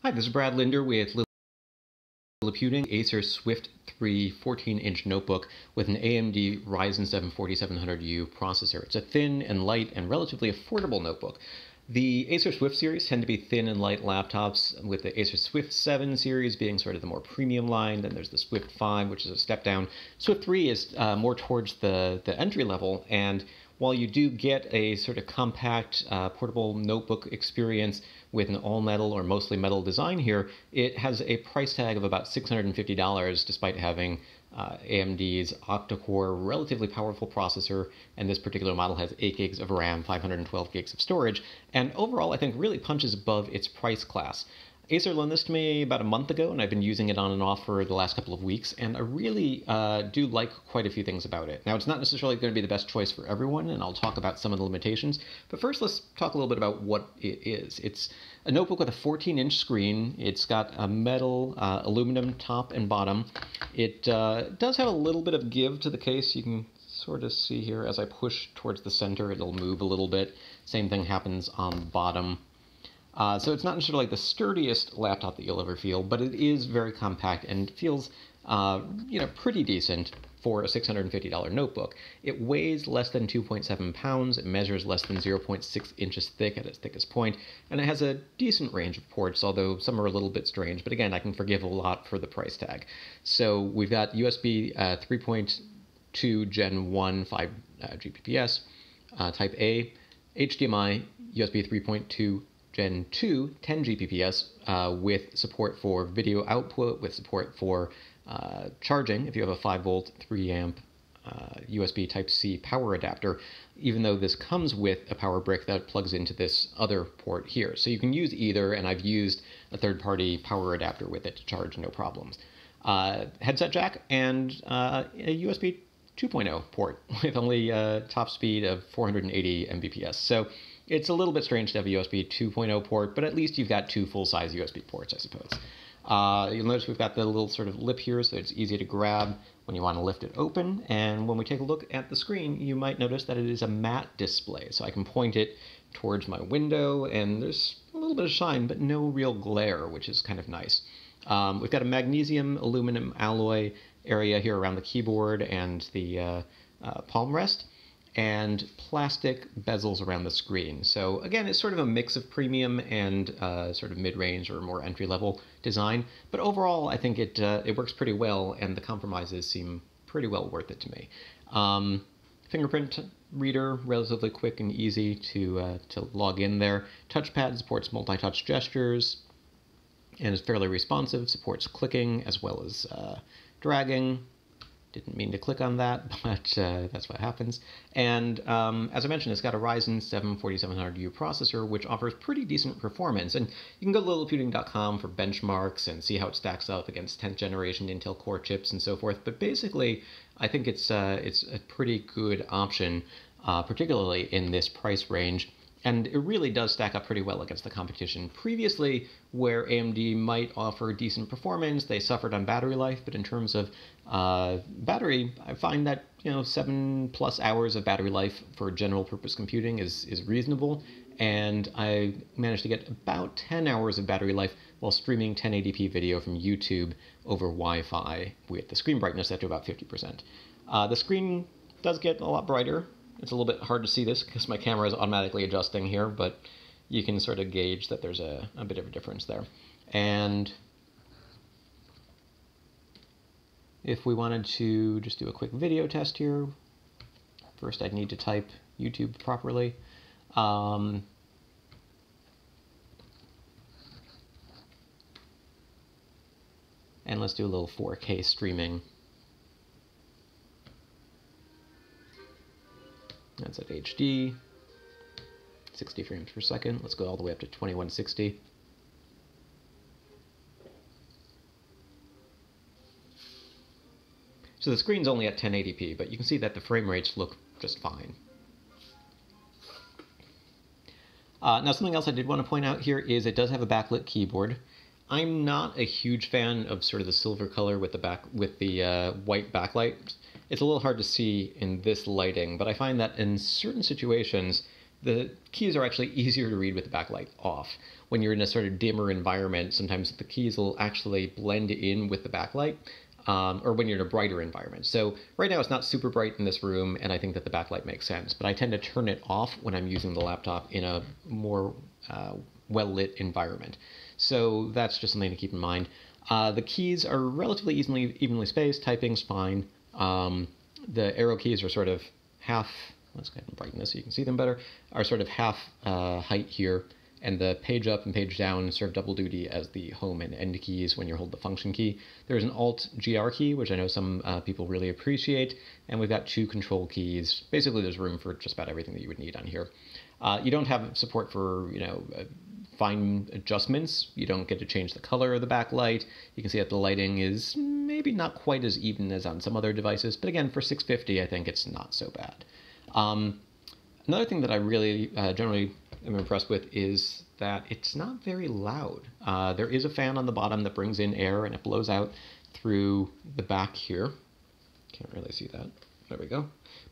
Hi, this is Brad Linder with Liliputing Acer Swift 3 14-inch notebook with an AMD Ryzen 7 4700U processor. It's a thin and light and relatively affordable notebook. The Acer Swift series tend to be thin and light laptops, with the Acer Swift 7 series being sort of the more premium line. Then there's the Swift 5, which is a step down. Swift 3 is more towards the entry level, and while you do get a sort of compact portable notebook experience with an all-metal or mostly metal design here, it has a price tag of about $650 despite having AMD's octa-core relatively powerful processor, and this particular model has 8 gigs of RAM, 512 gigs of storage, and overall I think really punches above its price class. Acer loaned this to me about a month ago, and I've been using it on and off for the last couple of weeks, and I really do like quite a few things about it. Now, it's not necessarily going to be the best choice for everyone, and I'll talk about some of the limitations, but first let's talk a little bit about what it is. It's a notebook with a 14-inch screen. It's got a metal aluminum top and bottom. It does have a little bit of give to the case. You can sort of see here as I push towards the center, it'll move a little bit. Same thing happens on the bottom. So it's not necessarily like the sturdiest laptop that you'll ever feel, but it is very compact and feels, pretty decent for a $650 notebook. It weighs less than 2.7 pounds, it measures less than 0.6 inches thick at its thickest point, and it has a decent range of ports, although some are a little bit strange, but again, I can forgive a lot for the price tag. So we've got USB 3.2 Gen 1 5 Gbps, Type A, HDMI, USB 3.2 Gen 2 10 Gbps with support for video output, with support for charging if you have a 5-volt 3-amp USB Type-C power adapter, even though this comes with a power brick that plugs into this other port here. So you can use either, and I've used a third-party power adapter with it to charge no problems. Headset jack and a USB 2.0 port with only a top speed of 480 Mbps. So it's a little bit strange to have a USB 2.0 port, but at least you've got two full-size USB ports, I suppose. You'll notice we've got the little sort of lip here, so it's easy to grab when you want to lift it open. And when we take a look at the screen, you might notice that it is a matte display. So I can point it towards my window, and there's a little bit of shine, but no real glare, which is kind of nice. We've got a magnesium aluminum alloy area here around the keyboard and the palm rest, and plastic bezels around the screen. So again, it's sort of a mix of premium and sort of mid-range or more entry-level design, but overall I think it works pretty well, and the compromises seem pretty well worth it to me. Fingerprint reader, relatively quick and easy to log in there. Touchpad supports multi-touch gestures and is fairly responsive, supports clicking as well as dragging. Didn't mean to click on that, but that's what happens. And as I mentioned, it's got a Ryzen 7 4700U processor, which offers pretty decent performance. And you can go to liliputing.com for benchmarks and see how it stacks up against 10th generation Intel Core chips and so forth. But basically, I think it's a pretty good option, particularly in this price range. And it really does stack up pretty well against the competition. Previously, where AMD might offer decent performance, they suffered on battery life, but in terms of battery, I find that 7+ hours of battery life for general purpose computing is reasonable, and I managed to get about 10 hours of battery life while streaming 1080p video from YouTube over Wi-Fi with the screen brightness set to about 50%. The screen does get a lot brighter. It's a little bit hard to see this because my camera is automatically adjusting here, but you can sort of gauge that there's a bit of a difference there. And if we wanted to just do a quick video test here, first I'd need to type YouTube properly. And let's do a little 4K streaming. That's at HD, 60 frames per second. Let's go all the way up to 2160. So the screen's only at 1080p, but you can see that the frame rates look just fine. Now something else I did want to point out here is it does have a backlit keyboard. I'm not a huge fan of sort of the silver color with the white backlight. It's a little hard to see in this lighting, but I find that in certain situations the keys are actually easier to read with the backlight off. When you're in a sort of dimmer environment, sometimes the keys will actually blend in with the backlight, or when you're in a brighter environment. So right now it's not super bright in this room, and I think that the backlight makes sense, but I tend to turn it off when I'm using the laptop in a more well-lit environment. So that's just something to keep in mind. The keys are relatively evenly spaced. Typing's fine. The arrow keys are sort of half, let's go ahead and brighten this so you can see them better, are sort of half height here, and the page up and page down serve double duty as the home and end keys when you hold the function key. There's an Alt-GR key, which I know some people really appreciate, and we've got 2 control keys. Basically, there's room for just about everything that you would need on here. You don't have support for, fine adjustments. You don't get to change the color of the backlight. You can see that the lighting is maybe not quite as even as on some other devices, but again, for $650, I think it's not so bad. Another thing that I really generally am impressed with is that it's not very loud. There is a fan on the bottom that brings in air, and it blows out through the back here. Can't really see that. There we go.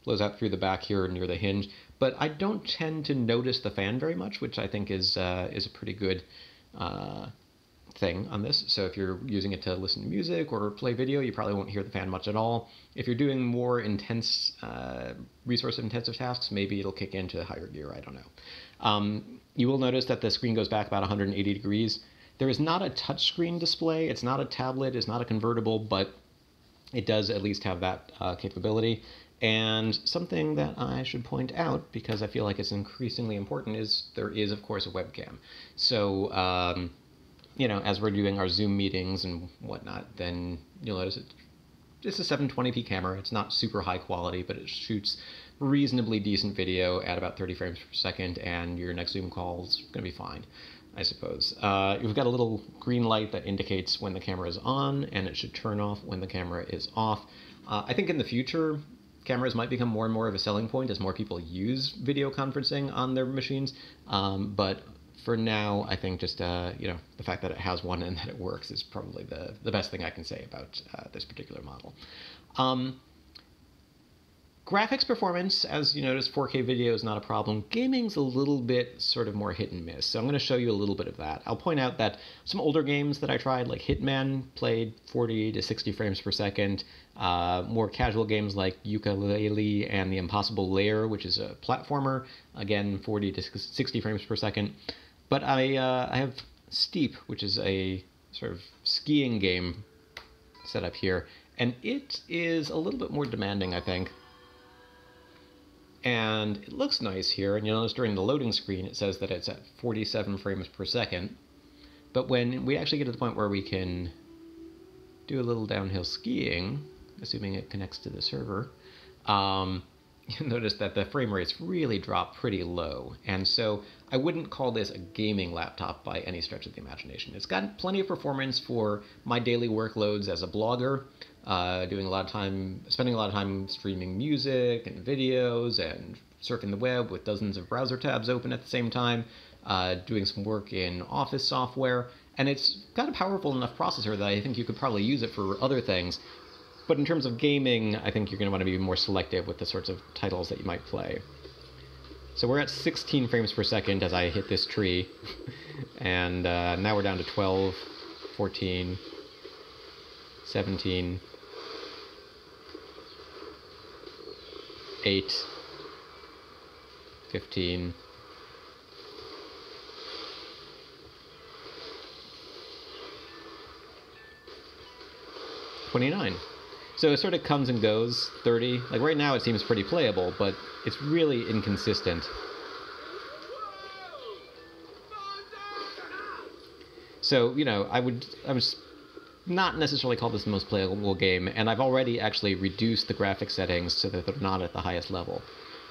Blows out through the back here near the hinge. But I don't tend to notice the fan very much, which I think is a pretty good thing on this. So if you're using it to listen to music or play video, you probably won't hear the fan much at all. If you're doing more intense, resource-intensive tasks, maybe it'll kick into higher gear. I don't know. You will notice that the screen goes back about 180 degrees. There is not a touchscreen display. It's not a tablet. It's not a convertible, but it does at least have that capability. And something that I should point out, because I feel like it's increasingly important, is there is, of course, a webcam. So, as we're doing our Zoom meetings and whatnot, then you'll notice it's a 720p camera. It's not super high quality, but it shoots reasonably decent video at about 30 frames per second, and your next Zoom call is going to be fine, I suppose. You've got a little green light that indicates when the camera is on, and it should turn off when the camera is off. I think in the future, cameras might become more and more of a selling point as more people use video conferencing on their machines. But for now, I think just the fact that it has one and that it works is probably the best thing I can say about this particular model. Graphics performance, as you notice, 4K video is not a problem. Gaming's a little bit sort of more hit and miss, so I'm going to show you a little bit of that. I'll point out that some older games that I tried, like Hitman, played 40 to 60 frames per second. More casual games like Yooka-Laylee and The Impossible Lair, which is a platformer, again, 40 to 60 frames per second. But I have Steep, which is a sort of skiing game set up here, and it is a little bit more demanding, I think. And it looks nice here, and you'll notice during the loading screen it says that it's at 47 frames per second. But when we actually get to the point where we can do a little downhill skiing, assuming it connects to the server, you'll notice that the frame rates really drop pretty low. And so I wouldn't call this a gaming laptop by any stretch of the imagination. It's got plenty of performance for my daily workloads as a blogger, spending a lot of time streaming music and videos and surfing the web with dozens of browser tabs open at the same time, doing some work in office software, and it's got a powerful enough processor that I think you could probably use it for other things. But in terms of gaming, I think you're going to want to be more selective with the sorts of titles that you might play. So we're at 16 frames per second as I hit this tree, and now we're down to 12, 14, 17, 8, 15, 29. So it sort of comes and goes, 30. Like right now it seems pretty playable, but it's really inconsistent. So, I would not necessarily call this the most playable game, and I've already actually reduced the graphics settings so that they're not at the highest level.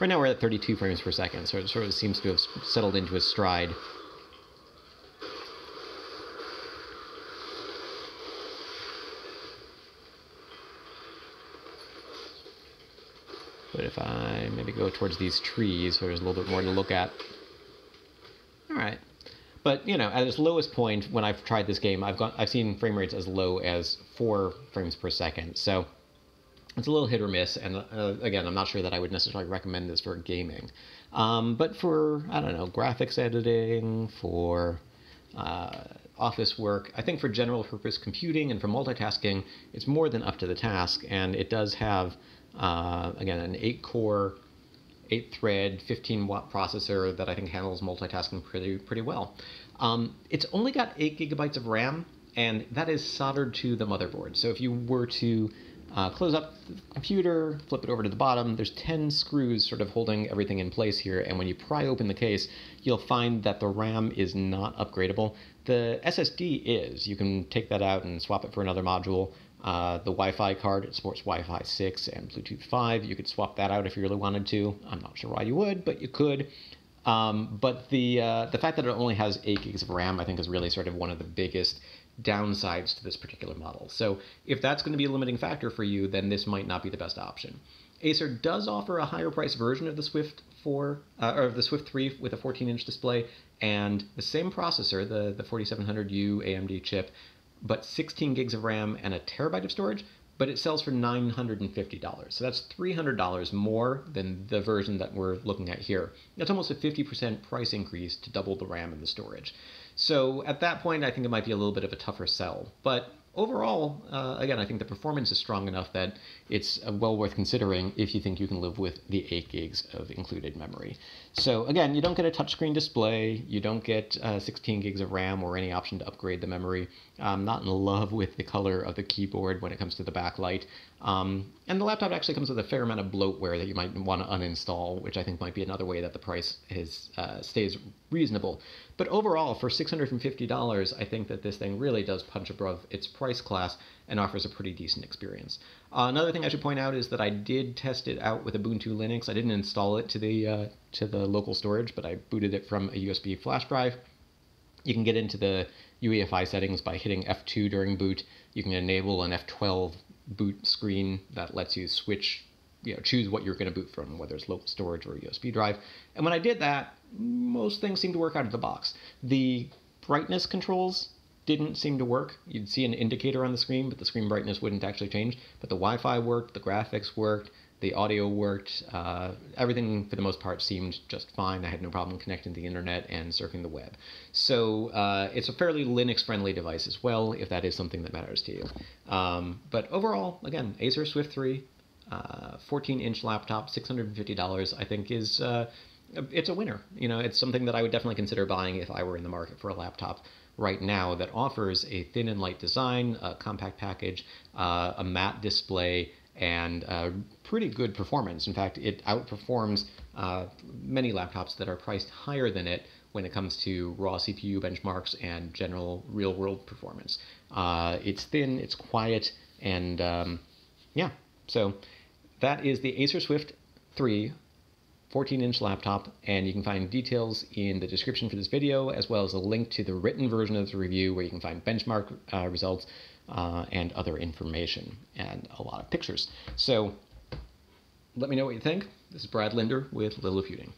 Right now we're at 32 frames per second, so it sort of seems to have settled into a stride. But if I maybe go towards these trees, there's a little bit more to look at. All right. But, at its lowest point, when I've tried this game, I've seen frame rates as low as 4 frames per second. So it's a little hit or miss, and again, I'm not sure that I would necessarily recommend this for gaming. But for, I don't know, graphics editing, for office work, I think for general purpose computing and for multitasking, it's more than up to the task. And it does have, again, an 8-core, 8-thread, 15-watt processor that I think handles multitasking pretty well. It's only got 8 gigabytes of RAM, and that is soldered to the motherboard. So if you were to close up the computer, flip it over to the bottom, there's 10 screws sort of holding everything in place here, and when you pry open the case, you'll find that the RAM is not upgradable. The SSD is. You can take that out and swap it for another module. The Wi-Fi card, it supports Wi-Fi 6 and Bluetooth 5. You could swap that out if you really wanted to. I'm not sure why you would, but you could. But the fact that it only has 8 gigs of RAM, I think, is really sort of one of the biggest downsides to this particular model. So if that's going to be a limiting factor for you, then this might not be the best option. Acer does offer a higher price version of the Swift 4 or the Swift 3 with a 14-inch display and the same processor, the 4700U AMD chip, but 16 gigs of RAM and a terabyte of storage, but it sells for $950. So that's $300 more than the version that we're looking at here. That's almost a 50% price increase to double the RAM and the storage. So at that point, I think it might be a little bit of a tougher sell. But overall, again, I think the performance is strong enough that it's well worth considering if you think you can live with the 8 gigs of included memory. So again, you don't get a touchscreen display, you don't get 16 gigs of RAM or any option to upgrade the memory. I'm not in love with the color of the keyboard when it comes to the backlight. And the laptop actually comes with a fair amount of bloatware that you might want to uninstall, which I think might be another way that the price stays reasonable. But overall, for $650, I think that this thing really does punch above its price class and offers a pretty decent experience. Another thing I should point out is that I did test it out with Ubuntu Linux. I didn't install it to the local storage, but I booted it from a USB flash drive. You can get into the UEFI settings by hitting F2 during boot. You can enable an F12 boot screen that lets you switch, choose what you're going to boot from, whether it's local storage or a USB drive. And when I did that, most things seemed to work out of the box. The brightness controls didn't seem to work. You'd see an indicator on the screen, but the screen brightness wouldn't actually change. But the Wi-Fi worked, the graphics worked, the audio worked. Everything, for the most part, seemed just fine. I had no problem connecting to the internet and surfing the web. So it's a fairly Linux-friendly device as well, if that is something that matters to you. But overall, again, Acer Swift 3, 14-inch laptop, $650, I think is... it's a winner. It's something that I would definitely consider buying if I were in the market for a laptop right now that offers a thin and light design, a compact package, a matte display, and pretty good performance. In fact, it outperforms many laptops that are priced higher than it when it comes to raw CPU benchmarks and general real-world performance. It's thin, it's quiet, and yeah. So that is the Acer Swift 3 14-inch laptop, and you can find details in the description for this video, as well as a link to the written version of the review where you can find benchmark results and other information, and a lot of pictures. So let me know what you think. This is Brad Linder with Littleputing.